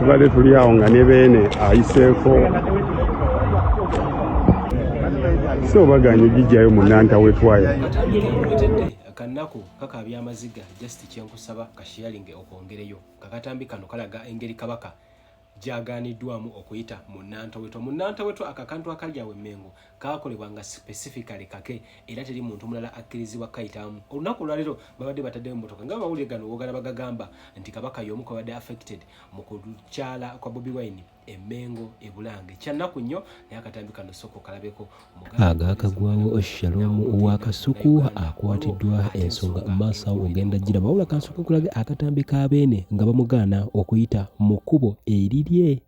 tubadde tuli awo nga ne beene ayiseeko so baganye gijjayo mu Nantawetwaya kanaku kakabya amaziga just kyenkusaba kashiyalinge okwongereyo kakatambi kano kalaga engeri kabaka jaganiddwamu okuyita mu Nantawetwa akakantu akalyawe Mengo kakolebwa nga specifically kake era teri muntu mulala akkirizibwa kayitamu olunaku lwalero babadde batadde emmotoka nga bawulire gano wogala bagagamba nti kabaka y'omu kwabadde affected mu kukyala kwa Bobi Wine Mengo ebulange kyannaku nnyo naye akatambi kano soko kalabeko agakagwawo Shalom wa Kasuku akwatiddwa ensonga masa ogenda gira bawula kansuku kulaga akatambi kabeene nga bamugaana okuyita mu kkubo erirye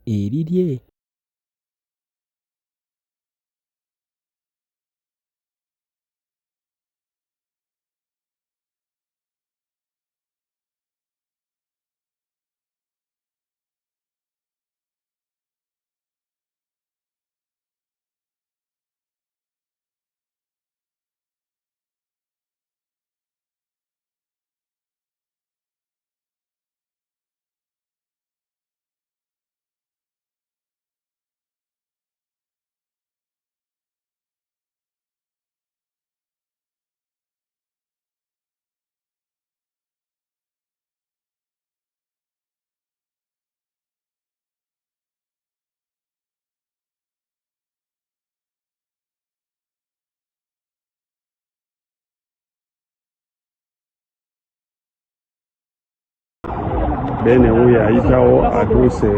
beene wuyo ayitawo atuuse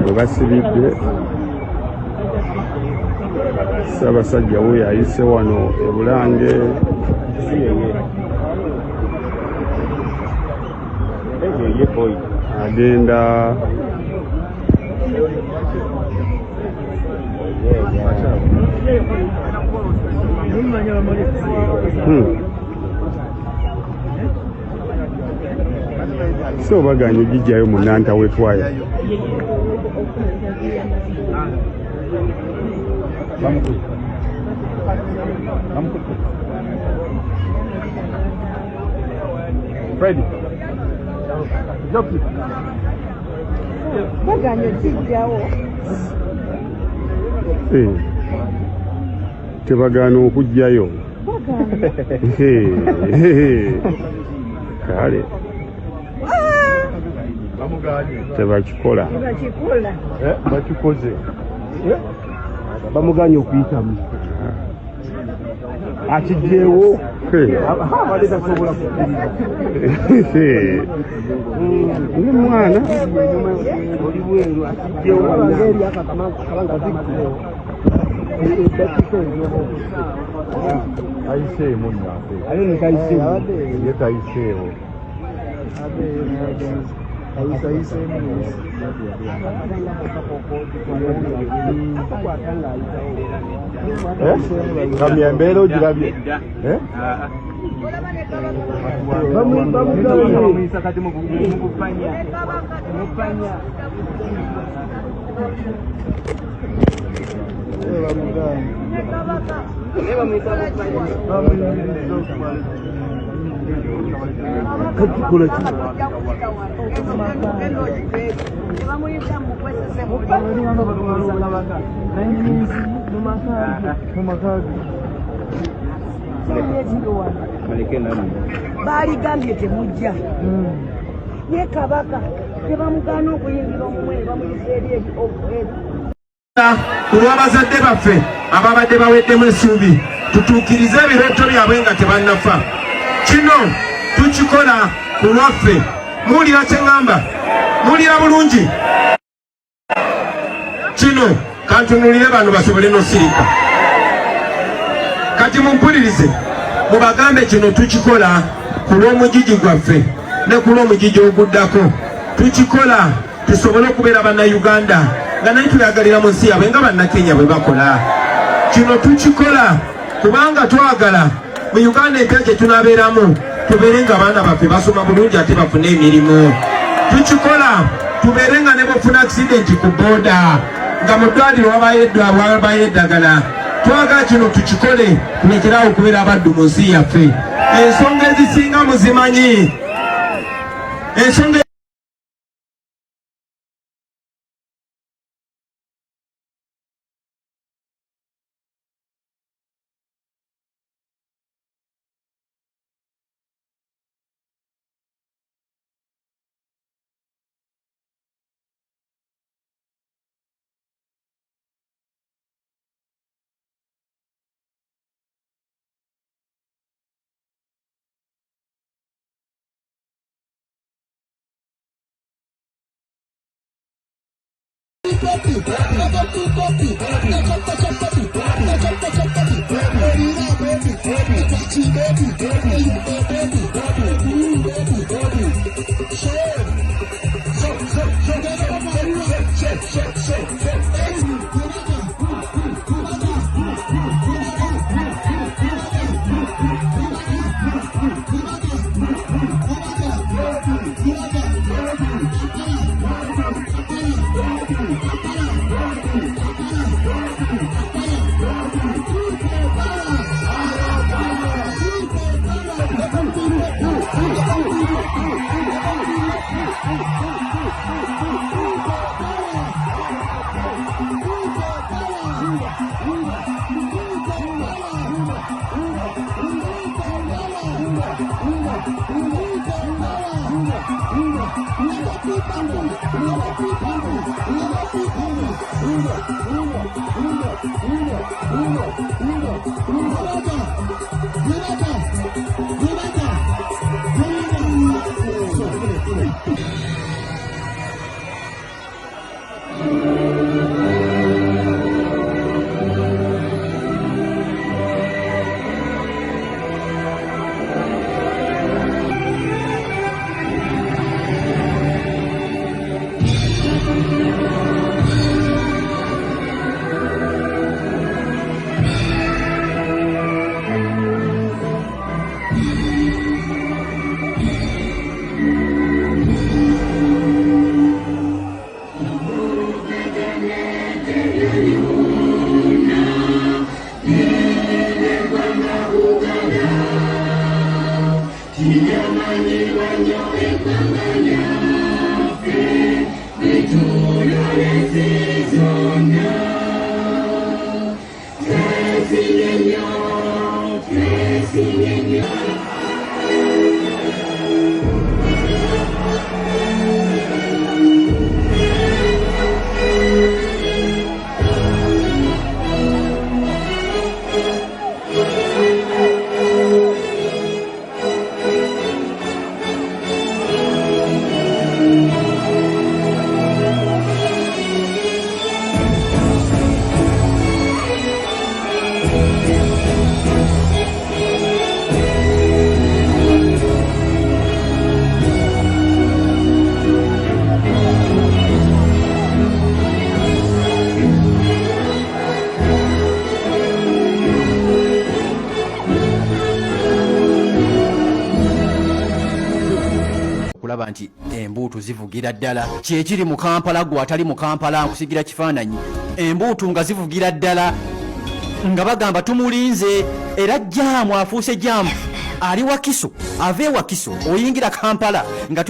bwe basibidde Ssaabasajja wuyo ayise wano ebulange agenda so baganye gijjayo mu Nantawetwaya Freddy. Joki. Baganye gijjawo. Tebagaana okujjayo. Kale. Tebakikola. Bakikoze. Bamuganye okuyitamu. Akijjeewo. Abadde tasobola kukkiriza. Ndi mwana. Oli bweru akijjeewo ngeri akabanga zikkulewo. Ayiseemu nnafe. Ayo ne kayiseemu. Ye kayiseewo. Kamya embeera ogirabye baligambye temujja ye kabaka tebamugaana okuyingira omumwere bamuyisa eri obweru kulw'abazadde baffe ababadde baweddemu essuubi tutuukirize ebirooto byabwe nga tebannafa kino tukikola ku lwaffe muwulira kye ŋŋamba muwulira bulungi kino kantunulire bano basobole n'osirika kati mumpulirize mubagambe kino tukikola ku lw'omugigi gwaffe ne ku lw'omugigi oguddako tukikola tusobole okubeera bannayuganda nga naye tuyagalira mu nsi yabwe nga bannakenya bwe bakola kino tukikola kubanga twagala mu Uganda empya gye tunaabeeramu tubeere nga abaana baffe basoma bulungi ate bafune emirimu tukikola tubeere nga ne bafuna accident ku booda nga mu ddwaliro wabayo eddagala twagala kino tukikole tulekeraawo okubeera abaddu mu nsi yaffe ensonga ezisinga muzimanyi ensonga Okulaba nti embuutu zivugira ddala kyekiri mu Kampala gwe atali mu Kampala nkusigira kifaananyi embuutu nga zivugira ddala nga bagamba tumulinze era jaamu afuuse jaamu ali Wakiso ave Wakiso oyingira Kampala nga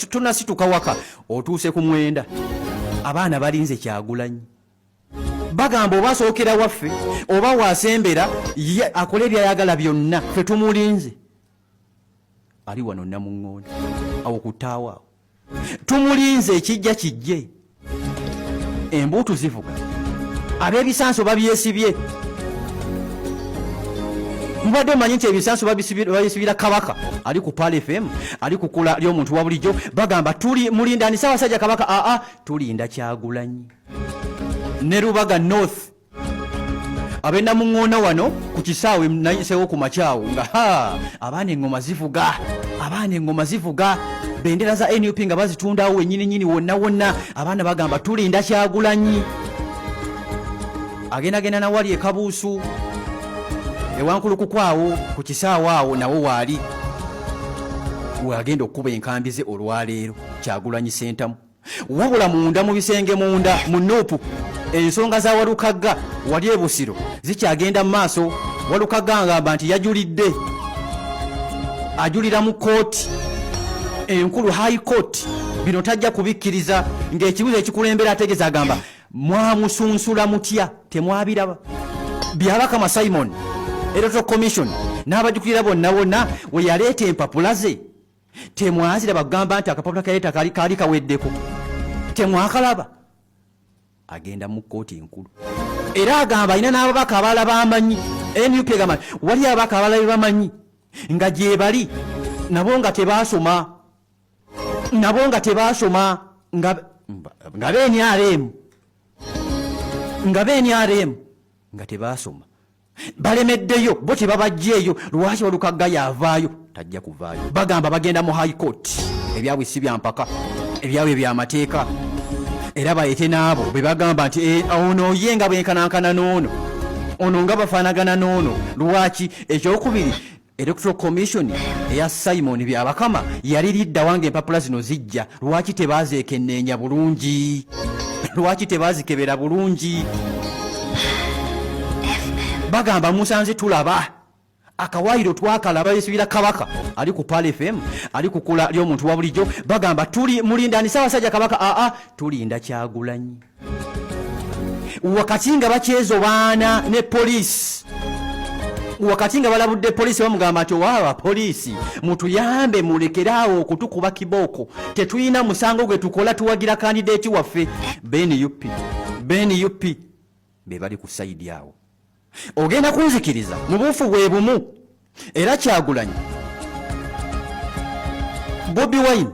tonnasituka waka otuuse ku mwenda abaana balinze Kyagulanyi bagamba oba asookera waffe oba waasembera akole byayagala byonna ffe tumulinze ali wano Namuŋŋondo awo ku ttaawo awo tumulinze ekijja kijje embuutu zivuga ab'ebisanso babyesibye mubadde omanyi nti ebisanso babisibira Kabaka ali ku Pal FM ali ku Kula ly'omuntu wa bulijjo bagamba tuli mulindani Ssaabasajja Kabaka tulinda Kyagulanyi ne Rubaga North ab'e Namuŋŋondo wano ku kisaawe nayiseewo ku makyawo nga abaana engoma zivuga bendera za NUP nga bazitundawo wennyini wonna abaana bagamba tulinda Kyagulanyi agendagenda nawali e Kabuusu ewankulukukwawo ku kisaawo awo nawo waali wagenda okukuba enkambi ze olwaleero Kyagulanyi Sentamu wabula munda mu bisenge munda mu Nuupu ensonga za Walukagga wali e Busiro zikyagenda mu maaso Walukagga ngamba nti yajulidde ajulira mu kooti enkulu High Court bino tajja kubikkiriza ng'ekibuzo ekikulembera ategeeza agamba mwamusunsula mutya temwabiraba byabakama Simon Electoral Commission n'abajjukirira bonna we yaleeta empapula ze temwaziraba kugamba nti akapapula kaleeta kaali kaweddeko temwakalaba agenda mu kooti enkulu era agamba alina n'ababaka abalala bamanyi NUP egamba wali ababaka abalala be bamanyi nga gye bali nabo nga tebaasoma nga nga benyaremu nga tebasoma balemeddeyo bo tebabajjeeyo lwaki Walukagga yavaayo tajja kuvaayo bagamba bagenda mu high court ebyabwe si byampaka ebyabwe byamateeka era bayite n'abo be bagamba nti ono ye nga bwenkanankana n'ono ono nga bafaanagana n'ono lwaki ekyokubiri Electoral Commission eya Simon Byabakama yali lidda wange empapula zino zijja lwaki tebazeekenneenya bulungi lwaki tebazikebera bulungi bagamba musanze tulaba akawairo twakalaba yesibira Kabaka ali ku Pal FM ali ku kula ly'omuntu wa bulijjo bagamba tuli mulindani Ssaabasajja Kabaka tulinda Kyagulanyi wakati nga bakyezo baana ne police wakati nga balabudde police bamugamba nti waaba police mutuyambe mulekeraawo okutukuba kibooko tetulina musango gwe tukola tuwagira kandidate waffe Ben UP be bali ku side awo ogenda kunzikiriza mu bufu bwe bumu era Kyagulanyi Bobi Wine